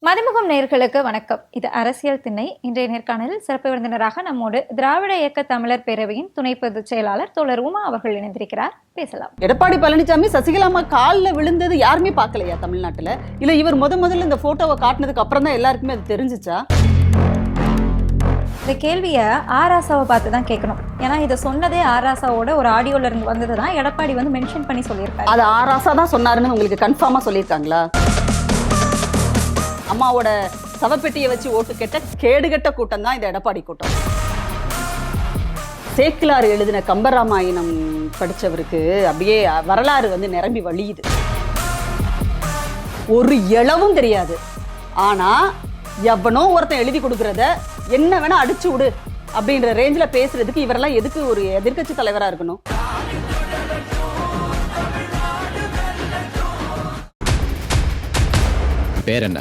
மதிமுகம் நேயர்களுக்கு வணக்கம். இது அரசியல் திண்ணை. இன்றைய நேர்காணலில் சிறப்பு விருந்தினராக நம்மோடு திராவிட இயக்க தமிழர் பேரவையின் துணை பொதுச் செயலாளர் தோழர் உமா அவர்கள் இணைந்திருக்கிறார். பேசலாம். எடப்பாடி பழனிசாமி சசிகலாமா காலில் விழுந்தது யாருமே பார்க்கலையா தமிழ்நாட்டுல? இல்ல இவர் முதல்ல இந்த போட்டோவை காட்டினதுக்கு அப்புறம் தான் எல்லாருக்குமே அது தெரிஞ்சிச்சா? இந்த கேள்வியை ஆராசாவை பார்த்து தான் கேட்கணும். ஏன்னா இதை சொன்னதே ஆராசாவோட ஒரு ஆடியோல இருந்து வந்தது தான் எடப்பாடி வந்து மென்ஷன் பண்ணி சொல்லியிருக்காரு. அது ஆராசா தான் சொன்னாருன்னு உங்களுக்கு கன்ஃபார்மா சொல்லியிருக்காங்களா? அம்மாவோட சவப்பெட்டியை வச்சு ஓட்டு கேட்ட கேடுகட்ட கூட்டம் தான் இந்த எடப்பாடி கூட்டம். சேக்கிலார் எழுதின கம்பராமாயணம் படிச்சவருக்கு அப்படியே வரலாறு வந்து நிரம்பி வழியுது. ஒரு இளவும் தெரியாது. ஆனா எவனோ ஒருத்தன் எழுதி கொடுக்கறத என்ன வேணா அடிச்சு விடு அப்படின்ற ரேஞ்சில பேசுறதுக்கு இவரெல்லாம் எதுக்கு ஒரு எதிர்க்கட்சி தலைவரா இருக்கணும்? பேர் என்ன?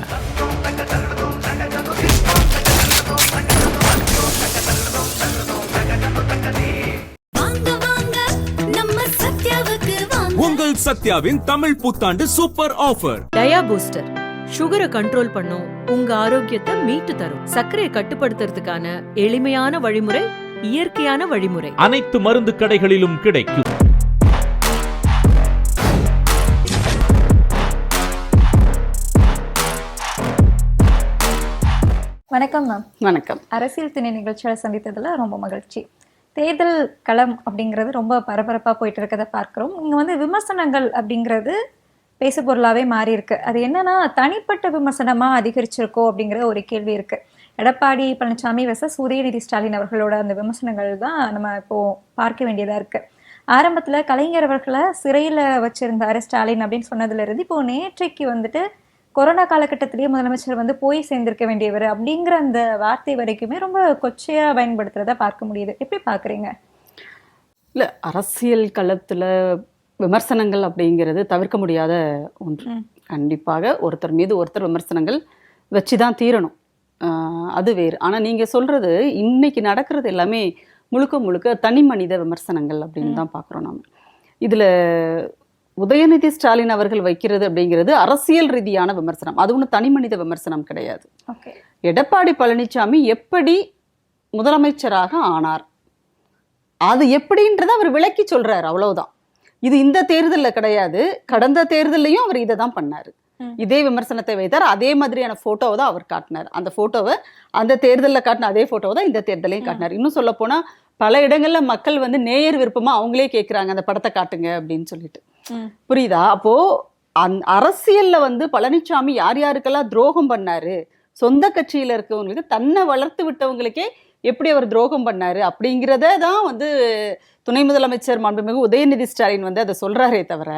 உங்கள் சத்யாவின் தமிழ் புத்தாண்டு சூப்பர் ஆஃபர். டயா பூஸ்டர் சுகரை கண்ட்ரோல் பண்ணும், உங்க ஆரோக்கியத்தை மீட்டு தரும். சர்க்கரையை கட்டுப்படுத்துறதுக்கான எளிமையான வழிமுறை, இயற்கையான வழிமுறை. அனைத்து மருந்து கடைகளிலும் கிடைக்கும். வணக்கம் மேம். வணக்கம். அரசியல் திணை நிகழ்ச்சியை சந்தித்ததுல ரொம்ப மகிழ்ச்சி. தேர்தல் களம் அப்படிங்கிறது ரொம்ப பரபரப்பாக போயிட்டு இருக்கிறத பார்க்குறோம். இங்கே வந்து விமர்சனங்கள் அப்படிங்கிறது பேசு பொருளாகவே மாறி இருக்கு. அது என்னன்னா தனிப்பட்ட விமர்சனமாக அதிகரிச்சிருக்கோ அப்படிங்கிற ஒரு கேள்வி இருக்கு. எடப்பாடி பழனிசாமி வெர்சஸ் உதயநிதி ஸ்டாலின் அவர்களோட அந்த விமர்சனங்கள் தான் நம்ம இப்போ பார்க்க வேண்டியதாக இருக்கு. ஆரம்பத்தில் கலைஞர் அவர்களை சிறையில் வச்சிருந்தாரு ஸ்டாலின் அப்படின்னு சொன்னதுல இருந்து இப்போ நேற்றைக்கு வந்துட்டு கொரோனா காலகட்டத்திலேயே முதலமைச்சர் வந்து போய் சேர்ந்திருக்க வேண்டியவர் அப்படிங்கிற அந்த வார்த்தை வரைக்குமே ரொம்ப கொச்சையா பயன்படுத்துறத பார்க்க முடியுது. எப்படி பாக்குறீங்க? இல்ல, அரசியல் களத்துல விமர்சனங்கள் அப்படிங்கிறது தவிர்க்க முடியாத ஒன்று. கண்டிப்பாக ஒருத்தர் மீது ஒருத்தர் விமர்சனங்கள் வச்சுதான் தீரணும். அது வேறு. ஆனா நீங்க சொல்றது இன்னைக்கு நடக்கிறது எல்லாமே முழுக்க முழுக்க தனி மனித விமர்சனங்கள் அப்படின்னு தான் பாக்குறோம் நாம. இதுல உதயநிதி ஸ்டாலின் அவர்கள் வைக்கிறது அப்படிங்கிறது அரசியல் ரீதியான விமர்சனம். அது ஒன்றும் தனி மனித விமர்சனம் கிடையாது. எடப்பாடி பழனிசாமி எப்படி முதலமைச்சராக ஆனார், அது எப்படின்றத அவர் விளக்கி சொல்றாரு, அவ்வளவுதான். இது இந்த தேர்தலில் கிடையாது, கடந்த தேர்தலையும் அவர் இதை தான் பண்ணாரு. இதே விமர்சனத்தை வைத்தார். அதே மாதிரியான போட்டோவை தான் அவர் காட்டினார். அந்த போட்டோவை அந்த தேர்தலில் காட்டின அதே போட்டோவை தான் இந்த தேர்தலையும் காட்டினார். இன்னும் சொல்ல போனா பல இடங்கள்ல மக்கள் வந்து நேயர் விருப்பமா அவங்களே கேட்கிறாங்க அந்த படத்தை காட்டுங்க அப்படின்னு சொல்லிட்டு. புரியுதா? அப்போ அரசியல்ல வந்து பழனிசாமி யார் யாருக்கெல்லாம் துரோகம் பண்ணாரு, சொந்த கட்சியில இருக்கவங்களுக்கு, தன்னை வளர்த்து விட்டவங்களுக்கே எப்படி அவர் துரோகம் பண்ணாரு அப்படிங்கிறத தான் வந்து துணை முதலமைச்சர் மாண்புமிகு உதயநிதி ஸ்டாலின் வந்து அதை சொல்றாரே தவிர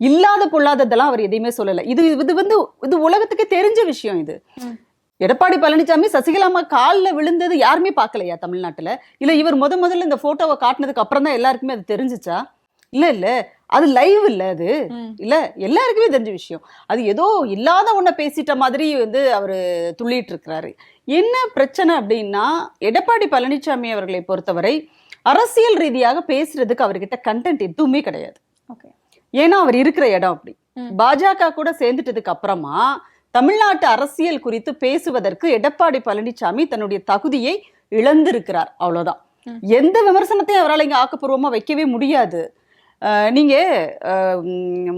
இல்லாத பொல்லாததெல்லாம் அவர் எதையுமே சொல்லலை. இது உலகத்துக்கு தெரிஞ்ச விஷயம். இது எடப்பாடி பழனிசாமி சசிகலாமா காலில் விழுந்தது யாருமே பார்க்கலையா தமிழ்நாட்டுல? இல்ல இவர் முதல்ல இந்த போட்டோவை காட்டினதுக்கு அப்புறம் தான் எல்லாருக்குமே அது தெரிஞ்சிச்சா? இல்ல அது லைவ் இல்ல, அது இல்ல, எல்லாருக்குமே தெரிஞ்ச விஷயம். அது ஏதோ இல்லாத ஒன்ன பேசிட்ட மாதிரி வந்து அவரு துள்ளிட்டு இருக்கிறாரு. என்ன பிரச்சனை அப்படின்னா, எடப்பாடி பழனிசாமி அவர்களை பொறுத்தவரை அரசியல் ரீதியாக பேசுறதுக்கு அவர்கிட்ட கண்டென்ட் எதுவுமே கிடையாது. ஏன்னா அவர் இருக்கிற இடம் அப்படி. பாஜக கூட சேர்ந்துட்டதுக்கு அப்புறமா தமிழ்நாட்டு அரசியல் குறித்து பேசுவதற்கு எடப்பாடி பழனிசாமி தன்னுடைய தகுதியை இழந்திருக்கிறார், அவ்வளவுதான். எந்த விமர்சனத்தையும் அவரால் இங்க ஆக்கப்பூர்வமா வைக்கவே முடியாது. நீங்க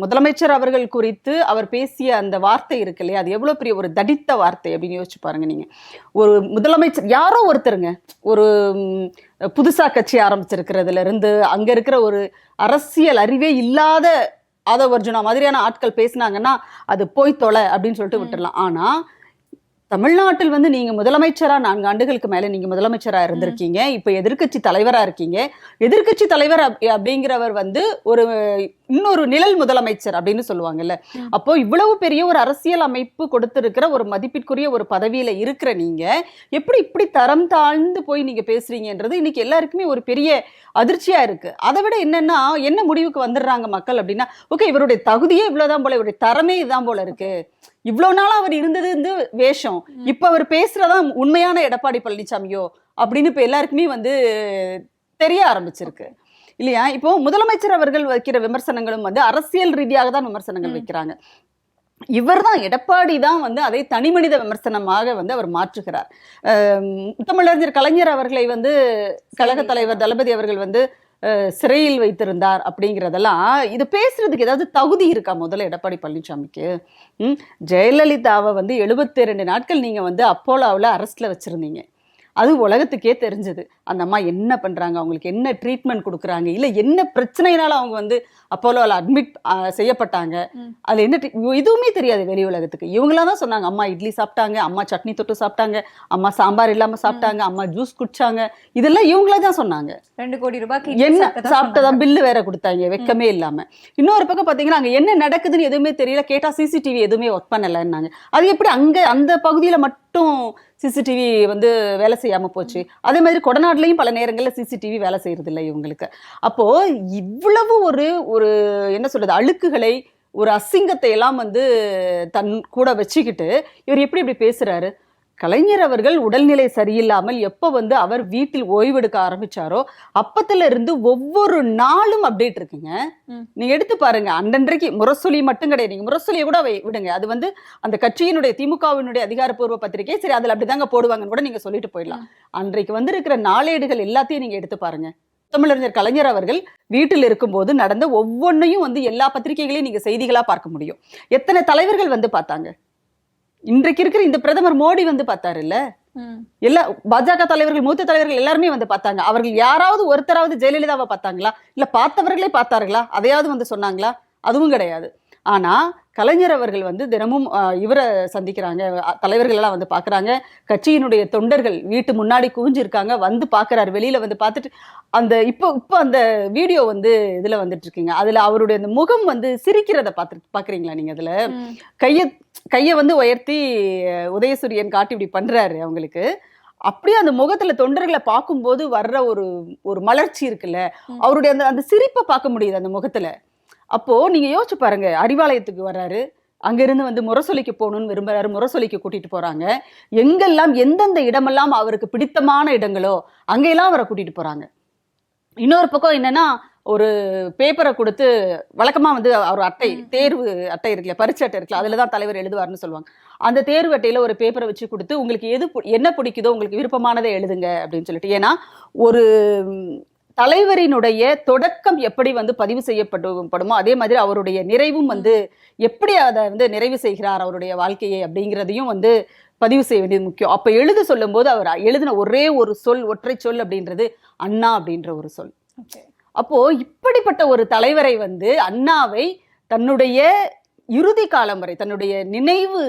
முதலமைச்சர் அவர்கள் குறித்து அவர் பேசிய அந்த வார்த்தை இருக்கு இல்லையா, அது எவ்வளவு பெரிய ஒரு தடித்த வார்த்தை அப்படின்னு யோசிச்சு பாருங்க. நீங்க ஒரு முதலமைச்சர் யாரோ ஒருத்தருங்க, ஒரு புதுசா கட்சி ஆரம்பிச்சிருக்கிறதுல இருந்து அங்க இருக்கிற ஒரு அரசியல் அறிவே இல்லாத ஆதவ அர்ஜுனா மாதிரியான ஆட்கள் பேசினாங்கன்னா அது போய் தொலை அப்படின்னு சொல்லிட்டு விட்டுடலாம். ஆனா தமிழ்நாட்டில் வந்து நீங்க முதலமைச்சரா 4 ஆண்டுகளுக்கு மேல நீங்க முதலமைச்சரா இருந்திருக்கீங்க. இப்ப எதிர்கட்சி தலைவரா இருக்கீங்க. எதிர்கட்சி தலைவர் அப்படிங்கிறவர் வந்து ஒரு இன்னொரு நிழல் முதலமைச்சர் அப்படின்னு சொல்லுவாங்கல்ல. அப்போ இவ்வளவு பெரிய ஒரு அரசியல் அமைப்பு கொடுத்திருக்கிற ஒரு மதிப்பிற்குரிய ஒரு பதவியில இருக்கிற நீங்க எப்படி இப்படி தரம் தாழ்ந்து போய் நீங்க பேசுறீங்கன்றது இன்னைக்கு எல்லாருக்குமே ஒரு பெரிய அதிர்ச்சியா இருக்கு. அதை விட என்னன்னா, என்ன முடிவுக்கு வந்துடுறாங்க மக்கள் அப்படின்னா, ஓகே இவருடைய தகுதியே இவ்வளவுதான் போல, இவருடைய தரமே இதுதான் போல இருக்கு, இவ்வளவு நாள் அவர் இருந்தது வந்து வேஷம், இப்ப அவர் பேசுறதா உண்மையான எடப்பாடி பழனிசாமியோ அப்படின்னு இப்ப எல்லாருக்குமே வந்து தெரிய ஆரம்பிச்சிருக்கு இல்லையா? இப்போ முதலமைச்சர் அவர்கள் வைக்கிற விமர்சனங்களும் வந்து அரசியல் ரீதியாக தான் விமர்சனங்கள் வைக்கிறாங்க. இவர் தான் எடப்பாடி தான் வந்து அதை தனிமனித விமர்சனமாக வந்து அவர் மாற்றுகிறார். முத்தமிழறிஞர் கலைஞர் அவர்களை வந்து கழக தலைவர் தளபதி அவர்கள் வந்து சிறையில் வைத்திருந்தார் அப்படிங்கிறதெல்லாம் இது பேசுறதுக்கு ஏதாவது தகுதி இருக்கா முதல்ல எடப்பாடி பழனிசாமிக்கு? ஜெயலலிதாவை வந்து 72 நாட்கள் நீங்க வந்து அப்போலோவில் அரெஸ்ட்ல வச்சிருந்தீங்க. அது உலகத்துக்கே தெரிஞ்சது. அந்த அம்மா என்ன பண்றாங்க, அவங்களுக்கு என்ன ட்ரீட்மெண்ட் கொடுக்குறாங்க, இல்ல என்ன பிரச்சனைனால அவங்க வந்து அப்போலோவில் அட்மிட் செய்யப்பட்டாங்க, அதுல என்ன எதுவுமே தெரியாது வெளி உலகத்துக்கு. இவங்களாம் தான் சொன்னாங்க, அம்மா இட்லி சாப்பிட்டாங்க, அம்மா சட்னி தொட்டு சாப்பிட்டாங்க, அம்மா சாம்பார் இல்லாம சாப்பிட்டாங்க, அம்மா ஜூஸ் குடிச்சாங்க, இதெல்லாம் இவங்களே தான் சொன்னாங்க. 2 கோடி ரூபாய்க்கு என்ன சாப்பிட்டதா பில்லு வேற கொடுத்தாங்க வெக்கமே இல்லாம. இன்னொரு பக்கம் பாத்தீங்கன்னா அங்க என்ன நடக்குதுன்னு எதுவுமே தெரியல. கேட்டா சிசிடிவி எதுவுமே ஒர்க் பண்ணலன்னாங்க. அது எப்படி அங்க அந்த பகுதியில மட்டும் சிசிடிவி வந்து வேலை செய்யாம போச்சு? அதே மாதிரி கொடநாடுலையும் பல நேரங்கள்ல சிசிடிவி வேலை செய்யறது இல்லை இவங்களுக்கு. அப்போ இவ்வளவு ஒரு என்ன சொல்றது அழுக்குகளை, ஒரு அசிங்கத்தை எல்லாம் வந்து தன் கூட வச்சுக்கிட்டு இவர் எப்படி இப்படி பேசுறாரு? கலைஞர் அவர்கள் உடல்நிலை சரியில்லாமல் எப்போ வந்து அவர் வீட்டில் ஓய்வெடுக்க ஆரம்பிச்சாரோ அப்பத்துல இருந்து ஒவ்வொரு நாளும் அப்டேட் இருக்குங்க. நீங்க எடுத்து பாருங்க. அன்றன்றைக்கு முரசொலி மட்டும் கிடையாது, நீங்க முரசொலியை கூட விடுங்க, அது வந்து அந்த கட்சியினுடைய திமுகவினுடைய அதிகாரப்பூர்வ பத்திரிகை, சரி அதுல அப்படிதாங்க போடுவாங்கன்னு கூட நீங்க சொல்லிட்டு போயிடலாம். அன்றைக்கு வந்து இருக்கிற நாளேடுகள் எல்லாத்தையும் நீங்க எடுத்து பாருங்க. தமிழறிஞர் கலைஞர் அவர்கள் வீட்டில் இருக்கும்போது நடந்த ஒவ்வொன்றையும் வந்து எல்லா பத்திரிகைகளையும் நீங்க செய்திகளா பார்க்க முடியும். எத்தனை தலைவர்கள் வந்து பார்த்தாங்க. இன்றைக்கு இருக்கிற இந்த பிரதமர் மோடி வந்து பார்த்தாரு இல்ல, எல்லா பாஜக தலைவர்கள், மூத்த தலைவர்கள் எல்லாருமே வந்து பார்த்தாங்க. அவர்கள் யாராவது ஒருத்தராவது ஜெயலலிதாவை பார்த்தாங்களா? இல்ல பார்த்தவர்களே பார்த்தார்களா? அதையாவது வந்து சொன்னாங்களா? அதுவும் கிடையாது. ஆனா கலைஞர் அவர்கள் வந்து தினமும் இவரை சந்திக்கிறாங்க, தலைவர்கள் எல்லாம் வந்து பாக்குறாங்க, கட்சியினுடைய தொண்டர்கள் வீட்டு முன்னாடி குவிஞ்சிருக்காங்க, வந்து பாக்குறாரு, வெளியில வந்து பார்த்துட்டு அந்த இப்போ அந்த வீடியோ வந்து இதுல வந்துட்டு இருக்குங்க. அதுல அவருடைய அந்த முகம் வந்து சிரிக்கிறத பாக்குறீங்களா நீங்க? அதுல கைய வந்து உயர்த்தி உதயசூரியன் காட்டி இப்படி பண்றாரு அவங்களுக்கு. அப்படியே அந்த முகத்துல தொண்டர்களை பார்க்கும்போது வர்ற ஒரு மலர்ச்சி இருக்குல்ல, அவருடைய அந்த சிரிப்பை பார்க்க முடியுது அந்த முகத்துல. அப்போ நீங்க யோசிச்சு பாருங்க, அறிவாலயத்துக்கு வர்றாரு, அங்கிருந்து வந்து முரசொலிக்கு போகணும்னு விரும்புறாரு, முரசொலிக்கு கூட்டிட்டு போறாங்க. எங்கெல்லாம் எந்தெந்த இடமெல்லாம் அவருக்கு பிடித்தமான இடங்களோ அங்கெல்லாம் அவரை கூட்டிட்டு போறாங்க. இன்னொரு பக்கம் என்னன்னா, ஒரு பேப்பரை கொடுத்து, வழக்கமா வந்து ஒரு அட்டை, தேர்வு அட்டை இருக்குல்ல, பரீட்சை அட்டை இருக்குல்ல, அதுலதான் தலைவர் எழுதுவார்னு சொல்லுவாங்க. அந்த தேர்வு அட்டையில ஒரு பேப்பரை வச்சு கொடுத்து, உங்களுக்கு என்ன பிடிக்குதோ, உங்களுக்கு விருப்பமானதை எழுதுங்க அப்படின்னு சொல்லிட்டு. ஏன்னா ஒரு தலைவரினுடைய தொடக்கம் எப்படி வந்து பதிவு செய்யப்படுமோ அதே மாதிரி அவருடைய நிறைவும் வந்து எப்படி அதை வந்து நிறைவு செய்கிறார் அவருடைய வாழ்க்கையை அப்படிங்கிறதையும் வந்து பதிவு செய்ய வேண்டியது முக்கியம். அப்ப எழுத சொல்லும் போது அவர் எழுதின ஒரே ஒரு சொல், ஒற்றை சொல் அப்படின்றது அண்ணா அப்படின்ற ஒரு சொல். அப்போ இப்படிப்பட்ட ஒரு தலைவரை வந்து அண்ணாவை தன்னுடைய இறுதி காலம் வரை, தன்னுடைய நினைவு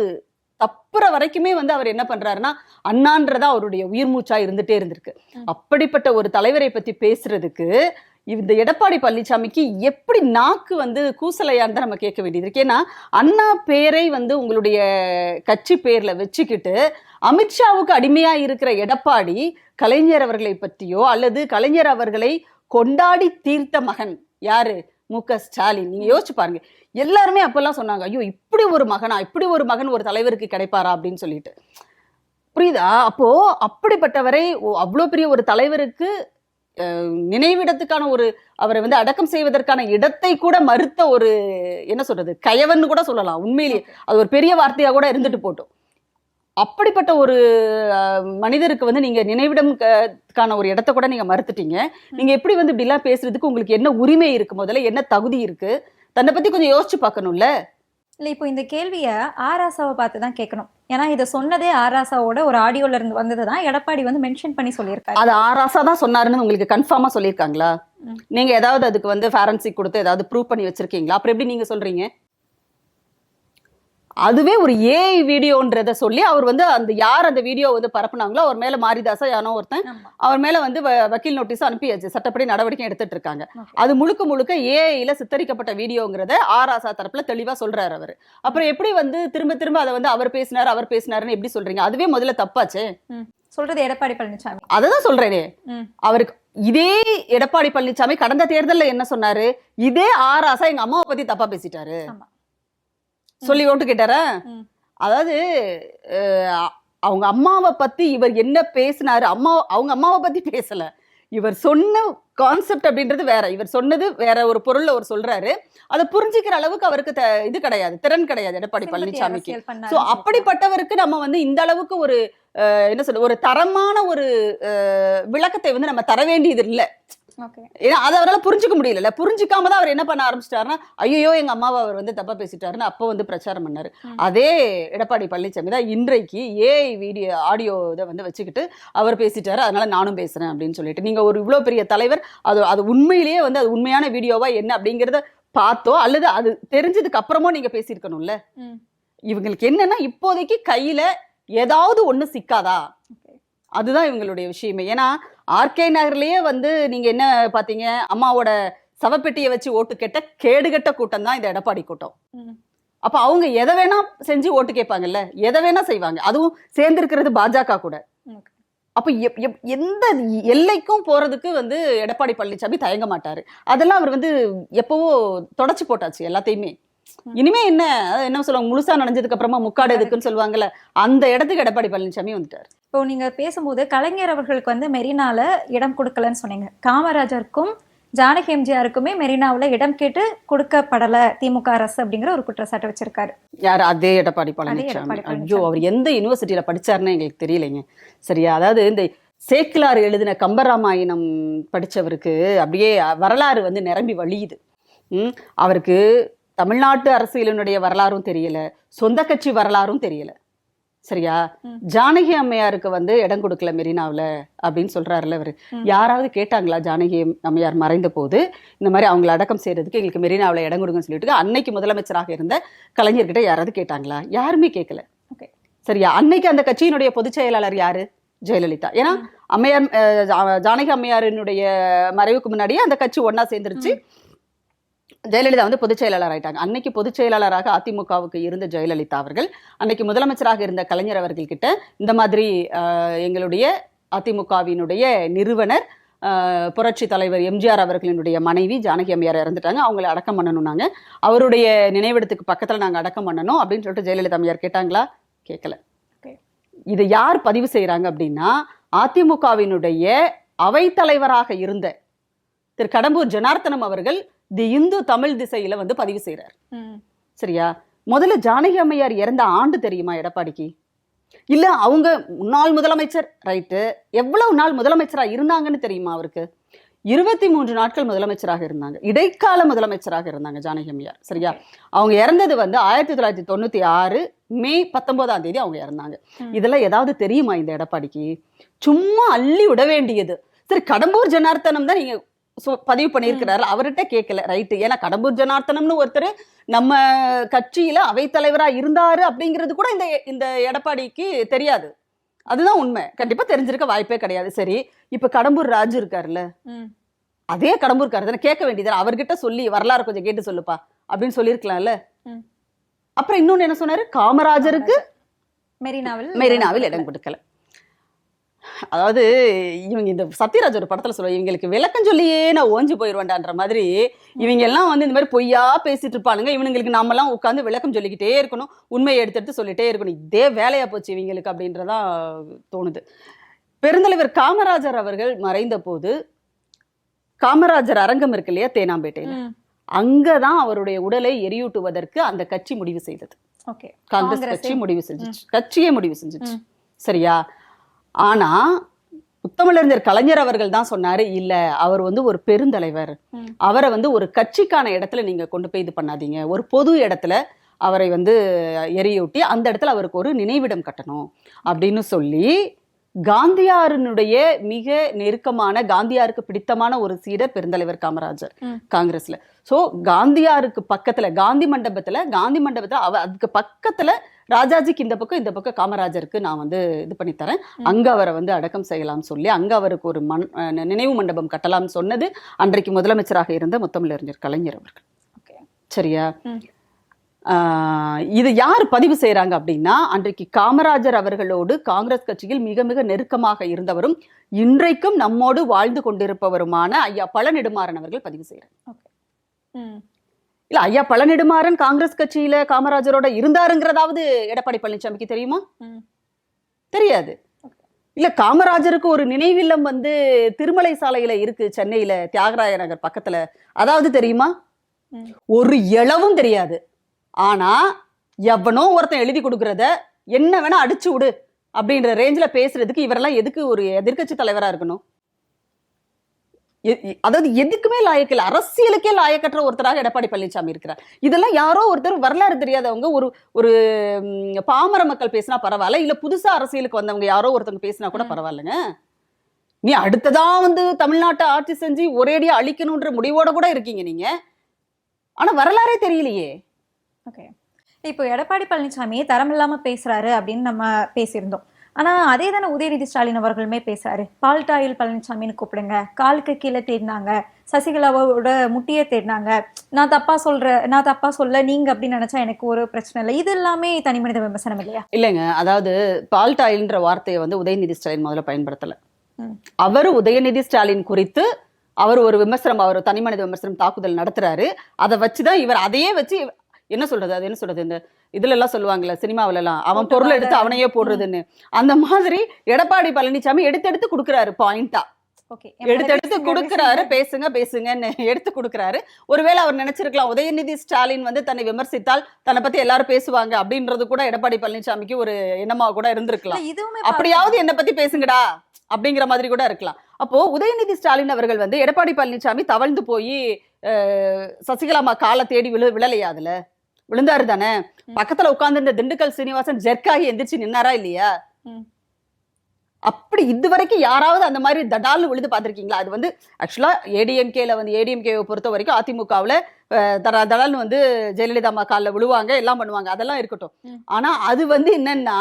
தப்புற வரைக்குமே வந்து அவர் என்ன பண்றாருன்னா அண்ணான்றதா அவருடைய உயிர் மூச்சா இருந்துட்டே இருந்திருக்கு. அப்படிப்பட்ட ஒரு தலைவரை பத்தி பேசுறதுக்கு இந்த எடப்பாடி பழனிசாமிக்கு எப்படி நாக்கு வந்து கூசலையான்னு தான் நம்ம கேட்க வேண்டியது இருக்கு. ஏன்னா அண்ணா பேரை வந்து உங்களுடைய கட்சி பேர்ல வச்சுக்கிட்டு அமித்ஷாவுக்கு அடிமையா இருக்கிற எடப்பாடி கலைஞர் அவர்களை பற்றியோ அல்லது கலைஞர் அவர்களை கொண்டாடி தீர்த்த மகன் யாரு? மு.க. ஸ்டாலின். நீங்க யோசிச்சு பாருங்க. எல்லாருமே அப்பெல்லாம் சொன்னாங்க, ஐயோ இப்படி ஒரு மகனா, இப்படி ஒரு மகன் ஒரு தலைவருக்கு கிடைப்பாரா அப்படின்னு சொல்லிட்டு. புரியுதா? அப்போ அப்படிப்பட்டவரை அவ்வளோ பெரிய ஒரு தலைவருக்கு நினைவிடத்துக்கான அவரை வந்து அடக்கம் செய்வதற்கான இடத்தை கூட மறுத்த ஒரு என்ன சொல்றது கயவன்னு கூட சொல்லலாம். உண்மையிலேயே அது ஒரு பெரிய வார்த்தையா கூட இருந்துட்டு போட்டோம். அப்படிப்பட்ட ஒரு மனிதருக்கு வந்து நீங்க நினைவிடம்கான ஒரு இடத்த கூட நீங்க மறுத்துட்டீங்க. நீங்க எப்படி வந்து இப்படி எல்லாம் பேசுறதுக்கு உங்களுக்கு என்ன உரிமை இருக்கு? முதல்ல என்ன தகுதி இருக்கு? தன்னை பத்தி கொஞ்சம் யோசிச்சு பார்க்கணும்ல. இல்ல, இப்போ இந்த கேள்வியை ஆராசாவை பார்த்து தான் கேட்கணும். ஏன்னா இதை சொன்னதே ஆராசாவோட ஒரு ஆடியோல இருந்து வந்ததுதான் எடப்பாடி வந்து மென்ஷன் பண்ணி சொல்லியிருக்காரு. அது ஆராசா தான் சொன்னாருன்னு உங்களுக்கு கன்ஃபார்மா சொல்லியிருக்காங்களா? நீங்க ஏதாவது அதுக்கு வந்து ஃபாரன்சிக் கொடுத்து ஏதாவது ப்ரூவ் பண்ணி வச்சிருக்கீங்களா? அப்புறம் எப்படி நீங்க சொல்றீங்க? அதுவே ஒரு ஏஐ வீடியோன்றத சொல்லி அவர் வந்து அந்த யார் அந்த வீடியோ வந்து பரப்புனாங்களோ அவர் மேல மாரிதாசா யானோ ஒருத்தன் அவர் மேல வந்து வக்கீல் நோட்டீஸ் அனுப்பியாச்சு, சட்டப்படி நடவடிக்கை எடுத்துட்டு இருக்காங்க. அது முழுக்க ஏஐல சித்தரிக்கப்பட்ட வீடியோங்கிறத ஆராசா தரப்புல தெளிவா சொல்றாரு அவரு. அப்புறம் எப்படி வந்து திரும்ப அதை வந்து அவர் பேசினாருன்னு எப்படி சொல்றீங்க? அதுவே முதல்ல தப்பாச்சே. சொல்றது எடப்பாடி பழனிசாமி. அததான் சொல்றேனே. அவருக்கு இதே எடப்பாடி பழனிசாமி கடந்த தேர்தல்ல என்ன சொன்னாரு? இதே ஆராசா எங்க அம்மாவை பத்தி தப்பா பேசிட்டாரு சொல்லி ஓட்டு கேட்டாரா? அதாவது அவங்க அம்மாவை பத்தி இவர் என்ன பேசினாரு, அவங்க அம்மாவை பத்தி பேசல. இவர் சொன்ன கான்செப்ட் அப்படின்றது வேற, இவர் சொன்னது வேற ஒரு பொருள்ல அவர் சொல்றாரு, அதை புரிஞ்சுக்கிற அளவுக்கு அவருக்கு இது கிடையாது, திறன் கிடையாது எடப்பாடி பழனிசாமிக்கு. சோ அப்படிப்பட்டவருக்கு நம்ம வந்து இந்த அளவுக்கு ஒரு என்ன சொல்ல, ஒரு தரமான ஒரு விளக்கத்தை வந்து நம்ம தர வேண்டியது இல்லை. ஏன்னா அதை அவரால் புரிஞ்சுக்க முடியல. புரிஞ்சுக்காம தான் அவர் என்ன பண்ண ஆரம்பிச்சிட்டாருன்னா, ஐயோ எங்க அம்மாவை அவர் வந்து தப்பா பேசிட்டாருன்னு அப்போ வந்து பிரச்சாரம் பண்ணாரு. அதே எடப்பாடி பழனிசாமி தான் இன்றைக்கு வீடியோ ஆடியோ இதை வந்து வச்சுக்கிட்டு அவர் பேசிட்டாரு, அதனால நானும் பேசுறேன் அப்படின்னு சொல்லிட்டு. நீங்க ஒரு இவ்வளவு பெரிய தலைவர், அது உண்மையிலேயே வந்து அது உண்மையான வீடியோவா என்ன அப்படிங்கறத பார்த்தோ அல்லது அது தெரிஞ்சதுக்கு அப்புறமோ நீங்க பேசியிருக்கணும்ல. இவங்களுக்கு என்னன்னா இப்போதைக்கு கையில ஏதாவது ஒண்ணு சிக்காதா, அதுதான் இவங்களுடைய விஷயமே. ஏன்னா ஆர்கே நகர்லயே வந்து நீங்க என்ன பாத்தீங்க, அம்மாவோட சவப்பெட்டியை வச்சு ஓட்டு கேட்ட கேடுகட்ட கூட்டம் தான் இந்த எடப்பாடி கூட்டம். அப்ப அவங்க எதை வேணா செஞ்சு ஓட்டு கேட்பாங்கல்ல, எதை வேணா செய்வாங்க, அதுவும் சேர்ந்திருக்கிறது பாஜக கூட. அப்ப எந்த எல்லைக்கும் போறதுக்கு வந்து எடப்பாடி பழனிசாமி தயங்க மாட்டாரு. அதெல்லாம் அவர் வந்து எப்பவோ தொடச்சு போட்டாச்சு எல்லாத்தையுமே. இனிமே என்ன சொல்லுவாங்க, முழுசா நனைஞ்சதுக்கு அப்புறமா முக்காடு எதுக்குன்னு சொல்லுவாங்கல்ல, அந்த இடத்துக்கு எடப்பாடி பழனிசாமி வந்துட்டாரு. இப்போ நீங்க பேசும்போது கலைஞர் அவர்களுக்கு வந்து மெரினால இடம் கொடுக்கலன்னு சொன்னீங்க. காமராஜருக்கும் ஜானகி எம்ஜிஆருக்குமே மெரினாவுல இடம் கேட்டு கொடுக்கப்படல திமுக அரசு அப்படிங்கிற ஒரு குற்றச்சாட்டு வச்சிருக்காரு. யாரு? அதே எடப்பாடி பழனிசாமி. ஐயோ, அவர் எந்த யூனிவர்சிட்டியில படிச்சாருன்னு எங்களுக்கு தெரியலைங்க. சரியா? அதாவது இந்த சேக்கிலார் எழுதின கம்பராமாயணம் படிச்சவருக்கு அப்படியே வரலாறு வந்து நிரம்பி வழியுது. அவருக்கு தமிழ்நாட்டு அரசியலினுடைய வரலாறும் தெரியல, சொந்த கட்சி வரலாறும் தெரியல. சரியா? ஜானகி அம்மையாருக்கு வந்து இடம் கொடுக்கல மெரினாவில் அப்படின்னு சொல்றாருல அவரு. யாராவது கேட்டாங்களா ஜானகி அம்மையார் மறைந்த போது இந்த மாதிரி அவங்களை அடக்கம் செய்யறதுக்கு எங்களுக்கு மெரினாவில் இடம் கொடுங்கன்னு சொல்லிட்டு அன்னைக்கு முதலமைச்சராக இருந்த கலைஞர்கிட்ட யாராவது கேட்டாங்களா? யாருமே கேட்கல. சரியா? அன்னைக்கு அந்த கட்சியினுடைய பொதுச் செயலாளர் யாரு? ஜெயலலிதா. ஏன்னா அம்மையார் ஜானகி அம்மையாரினுடைய மறைவுக்கு முன்னாடியே அந்த கட்சி ஒன்னா சேர்ந்துருச்சு. ஜெயலலிதா வந்து பொதுச் செயலாளர் ஆயிட்டாங்க. அன்னைக்கு பொதுச் செயலாளராக அதிமுகவுக்கு இருந்த ஜெயலலிதா அவர்கள் அன்னைக்கு முதலமைச்சராக இருந்த கலைஞர் அவர்கள் கிட்ட இந்த மாதிரி எங்களுடைய அதிமுகவினுடைய நிறுவனர் புரட்சி தலைவர் எம்ஜிஆர் அவர்களினுடைய மனைவி ஜானகி அம்மையார் இறந்துட்டாங்க, அவங்களை அடக்கம் பண்ணணும்னாங்க, அவருடைய நினைவிடத்துக்கு பக்கத்துல நாங்க அடக்கம் பண்ணணும் அப்படின்னு சொல்லிட்டு ஜெயலலிதா அம்மையார் கேட்டாங்களா? கேட்கல. இதை யார் பதிவு செய்யறாங்க அப்படின்னா, அதிமுகவினுடைய அவைத்தலைவராக இருந்த திரு கடம்பூர் ஜனார்த்தனம் அவர்கள் தி இந்து தமிழ் திசையில வந்து பதிவு செய்யறார். சரியா? முதல்ல ஜானகி அம்மையார் இறந்த ஆண்டு தெரியுமா எடப்பாடிக்கு? இல்ல அவங்க முன்னாள் முதலமைச்சர், ரைட்டு, எவ்வளவு நாள் முதலமைச்சரா இருந்தாங்கன்னு தெரியுமா அவருக்கு? 23 நாட்கள் முதலமைச்சராக இருந்தாங்க, இடைக்கால முதலமைச்சராக இருந்தாங்க ஜானகி அம்மையார். சரியா? அவங்க இறந்தது வந்து 1996 மே 19ஆம் தேதி அவங்க இறந்தாங்க. இதெல்லாம் ஏதாவது தெரியுமா இந்த எடப்பாடிக்கு? சும்மா அள்ளி விட வேண்டியது. சரி, கடம்பூர் ஜனார்த்தனம் தான் நீங்க பதிவு பண்ணியிருக்கிறாரு, அவர்கிட்ட கேட்கல, ரைட்டு. ஏன்னா கடம்பூர் ஜனார்த்தனம்னு ஒருத்தர் நம்ம கட்சியில அவைத்தலைவரா இருந்தாரு அப்படிங்கிறது கூட இந்த எடப்பாடிக்கு தெரியாது. அதுதான் உண்மை. கண்டிப்பா தெரிஞ்சிருக்க வாய்ப்பே கிடையாது. சரி, இப்ப கடம்பூர் ராஜு இருக்காருல்ல, அதே கடம்பூர்காரர் தானே, கேட்க வேண்டியது அவர்கிட்ட சொல்லி வரலாறு கொஞ்சம் கேட்டு சொல்லுப்பா அப்படின்னு சொல்லியிருக்கலாம்ல. அப்புறம் இன்னொன்னு என்ன சொன்னாரு, காமராஜருக்கு மெரினாவில் இடம் கொடுக்கல. அதாவது இவங்க இந்த சத்யராஜ் ஒரு படத்துல சொல்லுவாங்க, இவங்களுக்கு விளக்கம் சொல்லியே நான் ஓஞ்சு போயிடுவேன்டான்ற மாதிரி இவங்க எல்லாம் வந்து இந்த மாதிரி பொய்யா பேசிட்டு இருப்பானுங்க. இவங்களுக்கு நாமெல்லாம் உட்காந்து விளக்கம் சொல்லிக்கிட்டே இருக்கணும், உண்மையை எடுத்து சொல்லிட்டே இருக்கணும். இதே வேலையா போச்சு இவங்களுக்கு அப்படின்றதான் தோணுது. பெருந்தலைவர் காமராஜர் அவர்கள் மறைந்த போது காமராஜர் அரங்கம் இருக்கு இல்லையா தேனாம்பேட்டையில, அங்கதான் அவருடைய உடலை எரியூட்டுவதற்கு அந்த கட்சி முடிவு செய்தது. காங்கிரஸ் கட்சி முடிவு செஞ்சிச்சு, கட்சியே முடிவு செஞ்சிச்சு. சரியா? ஆனா முத்தமிழறிஞர் கலைஞர் அவர்கள் தான் சொன்னாரு, இல்ல அவர் வந்து ஒரு பெருந்தலைவர், அவரை வந்து ஒரு கட்சிக்கான இடத்துல நீங்க கொண்டு போய் இது பண்ணாதீங்க, ஒரு பொது இடத்துல அவரை வந்து எரியூட்டி அந்த இடத்துல அவருக்கு ஒரு நினைவிடம் கட்டணும் அப்படின்னு சொல்லி காந்தியாரினுடைய மிக நெருக்கமான, காந்தியாருக்கு பிடித்தமான ஒரு சீடர் பெருந்தலைவர் காமராஜர் காங்கிரஸ்ல. சோ காந்தியாருக்கு பக்கத்துல காந்தி மண்டபத்துல அதுக்கு பக்கத்துல ராஜாஜிக்கு இந்த பக்கம் காமராஜருக்கு நான் வந்து இது பண்ணி தரேன், அங்க அவரை வந்து அடக்கம் செய்யலாம் சொல்லி அங்க அவருக்கு ஒரு நினைவு மண்டபம் கட்டலாம் சொன்னது அன்றைக்கு முதலமைச்சராக இருந்த முத்தமிழறிஞர் கலைஞர் அவர்கள். சரியா? இது யார் பதிவு செய்யறாங்க அப்படின்னா, அன்றைக்கு காமராஜர் அவர்களோடு காங்கிரஸ் கட்சியில் மிக மிக நெருக்கமாக இருந்தவரும் இன்றைக்கும் நம்மோடு வாழ்ந்து கொண்டிருப்பவருமான ஐயா பழநெடுமாறன் அவர்கள் பதிவு செய்யறாங்க. இல்ல, ஐயா பழநெடுமாறன் காங்கிரஸ் கட்சியில காமராஜரோட இருந்தாருங்கிறதாவது எடப்பாடி பழனிசாமிக்கு தெரியுமா? தெரியாது. இல்ல காமராஜருக்கு ஒரு நினைவில்லம் வந்து திருமலை சாலையில இருக்கு, சென்னையில தியாகராய நகர் பக்கத்துல. அதாவது தெரியுமா? ஒரு இளவும் தெரியாது. ஆனா எவனோ ஒருத்தன் எழுதி கொடுக்கறத என்ன வேணா அடிச்சு விடு அப்படின்ற ரேஞ்சில பேசுறதுக்கு இவரெல்லாம் எதுக்கு ஒரு எதிர்க்கட்சி தலைவரா இருக்கணும்? அதாவது எதுக்குமே லாயக்கில்லை, அரசியலுக்கே லாயக்கற்ற ஒருத்தராக எடப்பாடி பழனிசாமி இருக்கிறார். இதெல்லாம் யாரோ ஒருத்தர் வரலாறு தெரியாதவங்க ஒரு ஒரு பாமர மக்கள் பேசினா பரவாயில்ல, இல்ல புதுசா அரசியலுக்கு வந்தவங்க யாரோ ஒருத்தவங்க பேசினா கூட பரவாயில்லைங்க. நீ அடுத்ததா வந்து தமிழ்நாட்டை ஆட்சி செஞ்சு ஒரேடியா அழிக்கணும்ன்ற முடிவோட கூட இருக்கீங்க நீங்க. ஆனா வரலாறே தெரியலையே. ஓகே, இப்போ எடப்பாடி பழனிசாமி தரமில்லாம பேசுறாரு அப்படின்னு நம்ம பேசியிருந்தோம். ஆனா அதே தானே உதயநிதி ஸ்டாலின் அவர்களுமே பேசுறாரு. பால்டாயில் பழனிசாமின்னு கூப்பிடுங்க, காலுக்கு கீழே தேடினாங்க, சசிகலாவோட முட்டியை தேடினாங்க, நான் தப்பா சொல்ல நீங்க அப்படின்னு நினைச்சா எனக்கு ஒரு பிரச்சனை இல்லை. இது எல்லாமே தனி மனித விமர்சனம் இல்லையா? இல்லைங்க, அதாவது பால்டாயில்ன்ற வார்த்தையை வந்து உதயநிதி ஸ்டாலின் முதல்ல பயன்படுத்தல. அவர் உதயநிதி ஸ்டாலின் குறித்து அவர் ஒரு விமர்சனம், அவர் தனி மனித விமர்சனம் தாக்குதல் நடத்துறாரு. அதை வச்சுதான் இவர் அதையே வச்சு என்ன சொல்றது, அது என்ன சொல்றது, இந்த இதுல எல்லாம் சொல்லுவாங்கல்ல சினிமாவில எல்லாம், அவன் பொருள் எடுத்து அவனையே போடுறதுன்னு, அந்த மாதிரி எடப்பாடி பழனிசாமி எடுத்து கொடுக்குறாரு. பாயிண்டா எடுத்து கொடுக்குறாரு, பேசுங்கன்னு எடுத்து கொடுக்குறாரு. ஒருவேளை அவர் நினைச்சிருக்கலாம் உதயநிதி ஸ்டாலின் வந்து தன்னை விமர்சித்தால் தன்னை பத்தி எல்லாரும் பேசுவாங்க அப்படின்றது கூட எடப்பாடி பழனிசாமிக்கு ஒரு எண்ணமா கூட இருந்திருக்கலாம். அப்படியாவது என்னை பத்தி பேசுங்கடா அப்படிங்கிற மாதிரி கூட இருக்கலாம். அப்போ உதயநிதி ஸ்டாலின் அவர்கள் வந்து எடப்பாடி பழனிசாமி தவழ்ந்து போய் சசிகலாமா காலை தேடி விழலையா? அதுல விழுந்தாரு தானே. பக்கத்துல உட்கார்ந்து இந்த திண்டுக்கல் சீனிவாசன் ஜெர்க்காகி எந்திரிச்சு நின்னாரா இல்லையா? அப்படி இதுவரைக்கும் யாராவது அந்த மாதிரி தடால்னு விழுந்து பார்த்திருக்கீங்களா? அது வந்து ஆக்சுவலா ஏடிஎம்கேல வந்து ஏடிஎம்கேவை பொறுத்த வரைக்கும் அதிமுகவுல தடால்னு வந்து ஜெயலலிதா அம்மா காலில் விழுவாங்க, எல்லாம் பண்ணுவாங்க, அதெல்லாம் இருக்கட்டும். ஆனா அது வந்து என்னன்னா